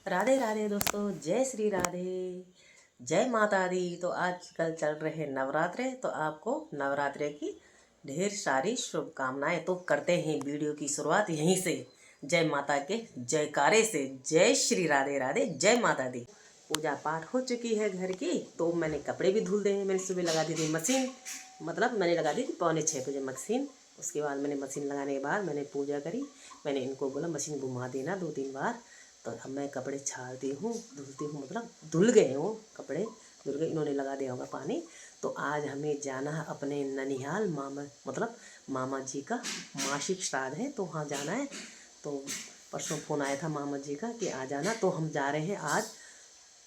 राधे राधे दोस्तों, जय श्री राधे, जय माता दी। तो आजकल चल रहे हैं नवरात्रे, तो आपको नवरात्रे की ढेर सारी शुभकामनाएं। तो करते हैं वीडियो की शुरुआत यहीं से, जय माता के जयकारे से। जय श्री राधे राधे, जय माता दी। पूजा पाठ हो चुकी है घर की, तो मैंने कपड़े भी धुल दिए हैं। मैंने सुबह लगा दी थी मशीन, मतलब मैंने लगा दी थी 5:45 मशीन। उसके बाद मैंने मशीन लगाने के बाद मैंने पूजा करी। मैंने इनको बोला मशीन घुमा देना 2-3 बार। तो अब मैं कपड़े छाड़ती हूँ, धुलती हूँ, मतलब धुल गए वो कपड़े, धुल गए। इन्होंने लगा दिया होगा पानी। तो आज हमें जाना है अपने ननिहाल, मामा जी का मासिक श्राद्ध है, तो वहाँ जाना है। तो परसों फ़ोन आया था मामा जी का कि आ जाना। तो हम जा रहे हैं आज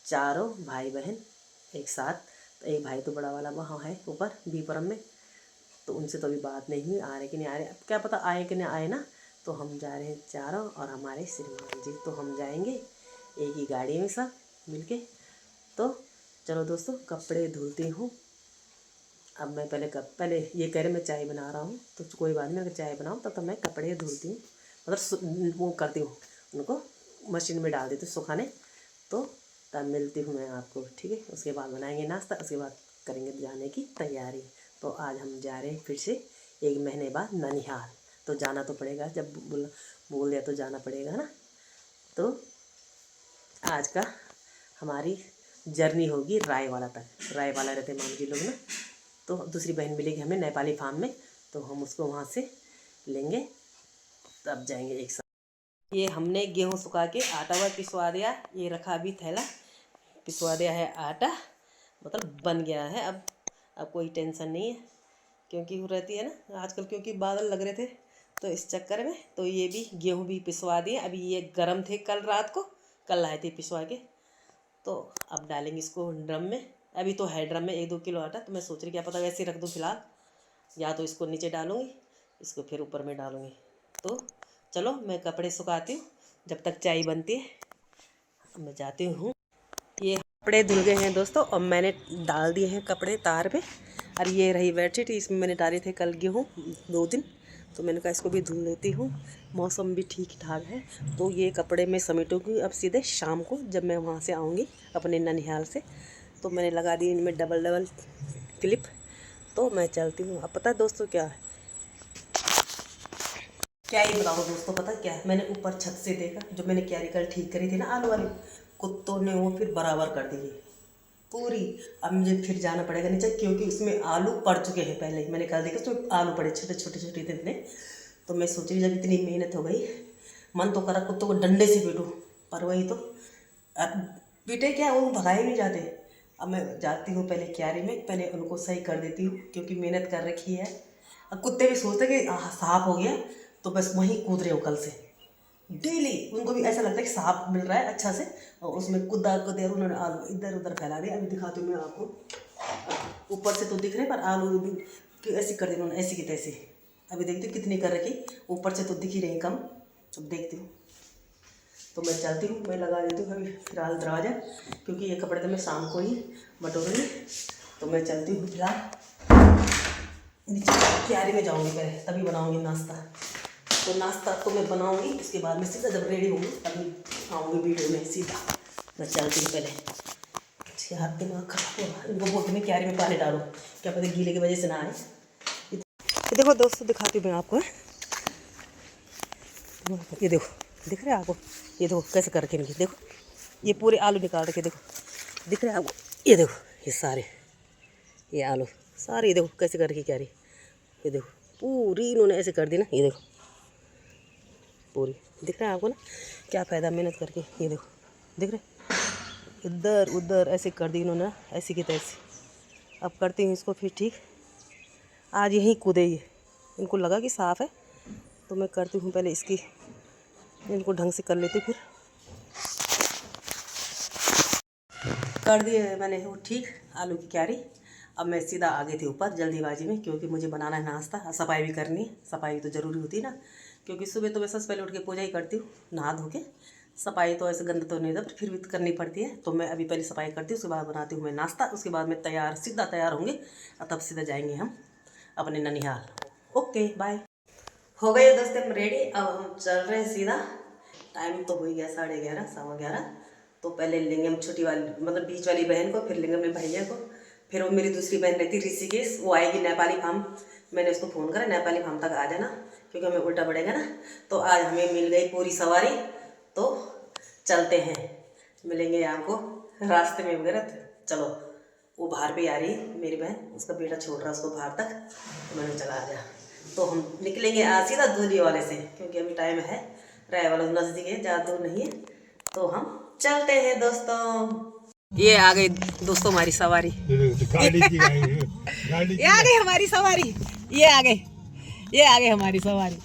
चारों भाई बहन एक साथ। तो एक भाई तो बड़ा वाला वहाँ है ऊपर बीपरम में, तो उनसे तो अभी बात नहीं हुई, आ रहे कि नहीं आ रहे, अब क्या पता आए कि नहीं आए ना। तो हम जा रहे हैं चारों और हमारे श्रीमान जी। तो हम जाएंगे एक ही गाड़ी में सब मिलके। तो चलो दोस्तों, कपड़े धुलती हूँ। अब मैं पहले ये कह रहे मैं चाय बना रहा हूँ, तो कोई बात नहीं, अगर चाय बनाऊँ तब मैं कपड़े धुलती हूँ, मतलब वो करती हूँ, उनको मशीन में डाल देती हूँ सुखाने। तो तब मिलती हूँ मैं आपको, ठीक है। उसके बाद बनाएंगे नाश्ता, उसके बाद करेंगे जाने की तैयारी। तो आज हम जा रहे हैं फिर से 1 महीने बाद ननिहाल। तो जाना तो पड़ेगा, जब बोल दिया तो जाना पड़ेगा ना। तो आज का हमारी जर्नी होगी रायवाला तक। रायवाला रहते माम जी लोग ना, तो दूसरी बहन मिलेगी हमें नेपाली फार्म में, तो हम उसको वहाँ से लेंगे, तब जाएंगे एक साथ। ये हमने गेहूँ सुखा के आटा वाटा पिसवा दिया, ये रखा अभी थैला, पिसवा दिया है आटा, मतलब बन गया है। अब कोई टेंशन नहीं है, क्योंकि वो रहती है ना आजकल, क्योंकि बादल लग रहे थे तो इस चक्कर में। तो ये भी गेहूँ भी पिसवा दिए, अभी ये गर्म थे कल रात को, कल लाए थे पिसवा के। तो अब डालेंगे इसको ड्रम में। अभी तो है ड्रम में 1-2 किलो आटा, तो मैं सोच रही क्या पता वैसे ही रख दूँ फिलहाल, या तो इसको नीचे डालूँगी, इसको फिर ऊपर में डालूँगी। तो चलो मैं कपड़े सुखाती हूँ जब तक चाय बनती है। अब मैं जाती हूँ। ये कपड़े धुल गए हैं दोस्तों, और मैंने डाल दिए हैं कपड़े तार पे। और ये रही बेडशीट, इसमें मैंने डाले थे कल गेहूँ 2 दिन, तो मैंने कहा इसको भी धुल लेती हूँ। मौसम भी ठीक ठाक है, तो ये कपड़े मैं समेटूँगी अब सीधे शाम को, जब मैं वहाँ से आऊँगी अपने ननिहाल से। तो मैंने लगा दी इनमें डबल डबल क्लिप। तो मैं चलती हूँ। अब पता है दोस्तों क्या है, क्या ही बताऊँ दोस्तों, पता क्या है, मैंने ऊपर छत से देखा, जो मैंने क्यारी कल ठीक करी थी ना आलू वाली, कुत्तों ने वो फिर बराबर कर दी पूरी। अब मुझे फिर जाना पड़ेगा नीचे, क्योंकि उसमें आलू पड़ चुके हैं पहले ही। मैंने कल देखा उसमें आलू पड़े, छोटे छोटे छोटे थे इतने। तो मैं सोच रही जब इतनी मेहनत हो गई, मन तो करा कुत्तों को डंडे से पीटूँ, पर वही तो, अब पीटे क्या, वो भगाए नहीं जाते। अब मैं जाती हूँ पहले क्यारी में, पहले उनको सही कर देती हूँ, क्योंकि मेहनत कर रखी है। अब कुत्ते भी सोचते कि साफ हो गया, तो बस वहीं कूद रहे हो कल से डेली। उनको भी ऐसा लगता है कि सांप मिल रहा है अच्छा से, और उसमें कुदा कुदे उन्होंने आलू इधर उधर फैला दिया। अभी दिखाती हूँ मैं आपको, ऊपर से तो दिख रहे पर आलू भी ऐसी कर दी उन्होंने, ऐसी की तैसी। अभी देखती हूँ कितनी कर रखी, ऊपर से तो दिख ही रही कम। अब देखती हूँ, तो मैं चलती हूँ, मैं लगा देती हूँ अभी फिलहाल दरवाज़ा, क्योंकि ये कपड़े तो मैं शाम को ही बटोरूँगी। तो मैं चलती हूँ फिलहाल नीचे क्यारी में जाऊँगी, पहले तभी बनाऊँगी नाश्ता। तो नाश्ता तो मैं बनाऊँगी, उसके बाद में सीधा जब रेडी होंगी तभी आऊँगी वीडियो में सीधा। मैं चलती हूँ पहले, इसके हाथ दिमाग खराब हो रहा है। इनको बोलती मैं क्यारी में पानी डालूँ, क्या पता गीले की वजह से ना आए। ये देखो दोस्तों, दिखाती हूँ मैं आपको, ये देखो, दिख रहा है आपको, ये देखो कैसे करके इनकी देखो, ये पूरे आलू निकाल रखे, देखो दिख रहा है आपको, ये देखो ये सारे, ये आलू सारे, ये देखो कैसे करके क्यारी, ये देखो पूरी इन्होंने ऐसे कर दी ना, ये देखो पूरी, दिख रहा है आपको ना, क्या फ़ायदा मेहनत करके। ये देखो दिख रहे, इधर उधर ऐसे कर दी इन्होंने, ऐसी की तैसी। अब करती हूँ इसको फिर ठीक, आज यहीं कूदे ये, इनको लगा कि साफ़ है, तो मैं करती हूँ पहले इसकी, इनको ढंग से कर लेती, फिर कर दिए मैंने वो ठीक आलू की क्यारी। अब मैं सीधा आ गई थी ऊपर जल्दीबाजी में, क्योंकि मुझे बनाना है नाश्ता, सफाई भी करनी है, सफाई तो ज़रूरी होती है ना, क्योंकि सुबह तो मैं सबसे पहले उठ के पूजा ही करती हूँ नहा धो के। सफाई तो ऐसे गंद तो नहीं था, फिर भी करनी पड़ती है। तो मैं अभी पहले सफाई करती हूँ, उसके बाद बनाती हूँ मैं नाश्ता, उसके बाद मैं सीधा तैयार होंगे, और तब सीधा जाएंगे हम अपने ननिहाल। Okay bye. हो गए दोस्त हम रेडी, अब हम चल रहे हैं सीधा टाइम तो हो ही गया 11:30 11:15। तो पहले लेंगे हम छोटी वाली मतलब बीच वाली बहन को, फिर लेंगे अपने भैया को, फिर वो मेरी दूसरी बहन रहती ऋषिकेश, वो आएगी नेपाली फार्म। मैंने उसको फ़ोन करा नेपाली फार्म तक आ जाना क्योंकि हमें उल्टा पड़ेगा ना। तो आज हमें मिल गई पूरी सवारी, तो चलते हैं, मिलेंगे आपको रास्ते में वगैरह। चलो वो बाहर भी आ रही है मेरी बहन, उसका बेटा छोड़ रहा है उसको बाहर तक, तो मैंने चला आ जा। तो हम निकलेंगे आज सीधा दूली वाले से क्योंकि अभी टाइम है, राय वाला नज़दीक है, ज़्यादा दूर नहीं है। तो हम चलते हैं दोस्तों। ये आ गई दोस्तों हमारी सवारी, ये आ गई हमारी सवारी, ये आ गई हमारी सवारी।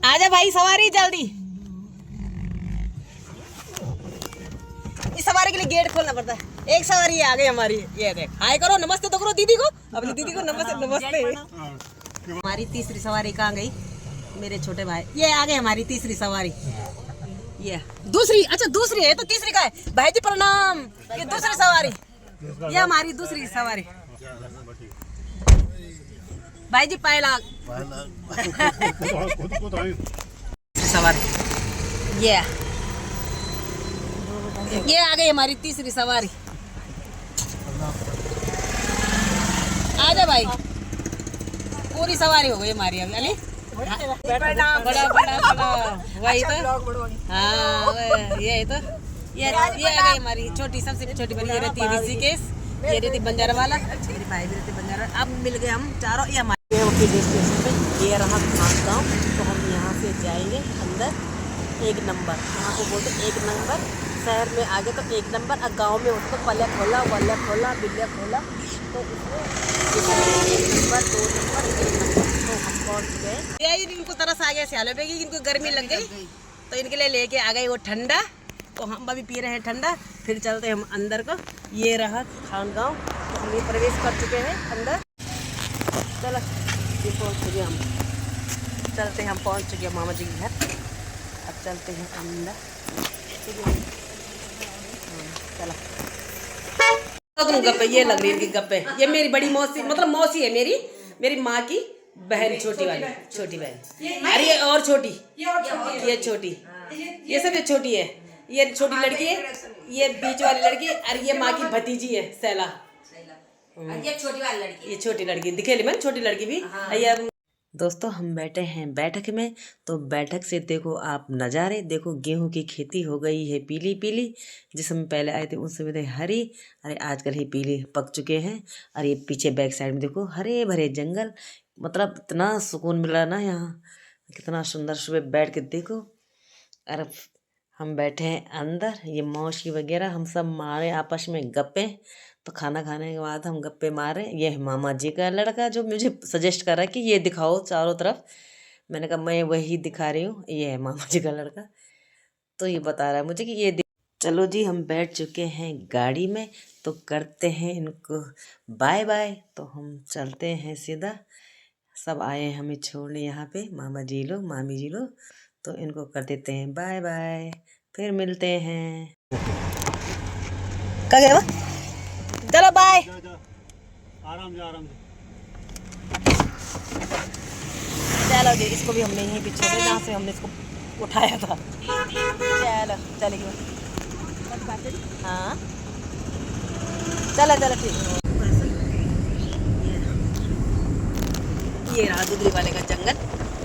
आजा भाई सवारी जल्दी, इस सवारी के लिए गेट खोलना पड़ता है। एक सवारी आ गई हमारी, ये देख, हाय करो, नमस्ते तो करो दीदी को, अपनी दीदी को नमस्ते नमस्ते। हमारी तीसरी सवारी कहाँ गई मेरे छोटे भाई, ये आ गए हमारी तीसरी सवारी, ये दूसरी, अच्छा दूसरी है तो तीसरी का है भाई जी प्रणाम। ये दूसरी सवारी, ये हमारी दूसरी सवारी भाई जी पहला सवारी, ये आ गई हमारी तीसरी सवारी। आजा भाई, पूरी सवारी हो गई हमारी अभी। अली बड़ा बड़ा बड़ा वही तो, हाँ ये तो, ये आ गई हमारी छोटी, सबसे छोटी बनी, ये रहती है ऋषिकेश, ये रहती बंजारा वाला, मेरी भाई भी रहती बंजारा। अब मिल गए हम चारों, ये हमारे डेस्टिनेशन पे, ये रहा खानगांव। तो हम यहाँ से जाएंगे अंदर, 1 नंबर, यहाँ को बोलते 1 नंबर। शहर में आगे तो 1 नंबर, और गाँव में होता तो पल्ले खोला, वल्ले खोला, बिल्ले खोला। तो इसमें 1 नंबर, 2 नंबर, 1 नंबर। तो हम पहुँच गए। यही इनको तरस आ गया स्यालों पे कि इनको गर्मी लग गई, तो इनके लिए लेके आ गए वो ठंडा। तो हम अभी पी रहे हैं ठंडा, फिर चलते हैं हम अंदर को। ये रहा खानगांव, तो हम ये प्रवेश कर चुके हैं अंदर। चलो ये पहुँच चुके हम, चलते हैं, हम पहुँच चुके हैं मामा जी के घर। अब चलते हैं अंदर, चलो। तो गप्पे ये लग रही है गप्पे, ये मेरी बड़ी मौसी, मतलब मौसी है मेरी माँ की बहन, छोटी वाली, छोटी बहन। अरे ये और छोटी, ये छोटी, ये सब ये छोटी है, ये छोटी लड़की है, ये बीच वाली लड़की, और ये माँ की भतीजी है सैला, ये छोटी वाली लड़की, ये छोटी लड़की दिखेली मैंने, छोटी लड़की भी। दोस्तों हम बैठे हैं बैठक में, तो बैठक से देखो आप नज़ारे देखो, गेहूं की खेती हो गई है पीली पीली, जिस समय पहले आए थे उस समय थे हरी, अरे आजकल ही पीले पक चुके हैं। और ये पीछे बैक साइड में देखो हरे भरे जंगल, मतलब इतना सुकून मिल रहा ना यहाँ, कितना सुंदर। सुबह बैठ के देखो। अरे हम बैठे हैं अंदर, ये मौसी वगैरह हम सब मारे आपस में गप्पे। तो खाना खाने के बाद हम गप्पे मारे। ये है मामा जी का लड़का जो मुझे सजेस्ट कर रहा है कि ये दिखाओ चारों तरफ। मैंने कहा मैं वही दिखा रही हूँ, ये है मामा जी का लड़का। तो ये बता रहा है मुझे कि ये चलो जी हम बैठ चुके हैं गाड़ी में, तो करते हैं इनको बाय बाय। तो हम चलते हैं सीधा, सब आए हैं हमें छोड़ने यहाँ पे, मामा जी लोग मामी जी लोग। तो इनको कर देते हैं बाय बाय, फिर मिलते हैं। क्या गया? चलो बाय, आराम से आराम से। चलो जी इसको भी हमने यहीं पे छोड़ा जहाँ से हमने इसको उठाया था। चलो चलेगी, हाँ चलो चलो ठीक। ये रहा दुधरी वाले का जंगल,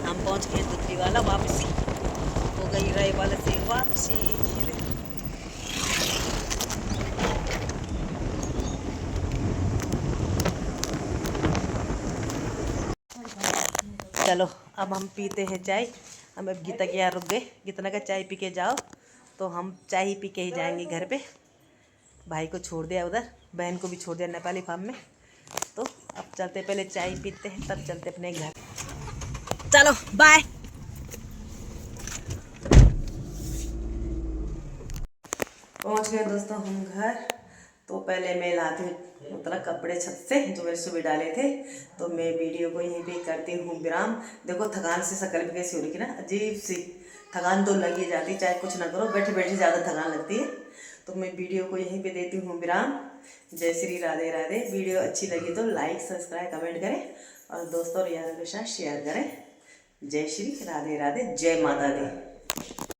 हम पहुँच गए दुधरी वाला, वापसी हो गई रहे वाले से वापसी। चलो अब हम पीते हैं चाय। हम अब गीता के यहाँ रुक गए, गीता का चाय पी के जाओ, तो हम चाय ही पी के ही जाएंगे घर पे। भाई को छोड़ दिया उधर, बहन को भी छोड़ दिया नेपाली फार्म में। तो अब चलते, पहले चाय पीते हैं तब चलते अपने घर। चलो बाय। पहुंच गए दोस्तों हम घर। तो पहले मैं लाती हूँ मतलब कपड़े छत से जो मैंने सुबह डाले थे, तो मैं वीडियो को यहीं पे करती हूँ विराम। देखो थकान से शक्ल भी कैसी हो रही है ना, अजीब सी थकान तो लगी जाती, चाहे कुछ ना करो, बैठे बैठे ज़्यादा थकान लगती है। तो मैं वीडियो को यहीं पे देती हूँ विराम। जय श्री राधे राधे। वीडियो अच्छी लगी तो लाइक सब्सक्राइब कमेंट करें और दोस्तों और यारों के साथ शेयर करें। जय श्री राधे राधे, जय माता दी।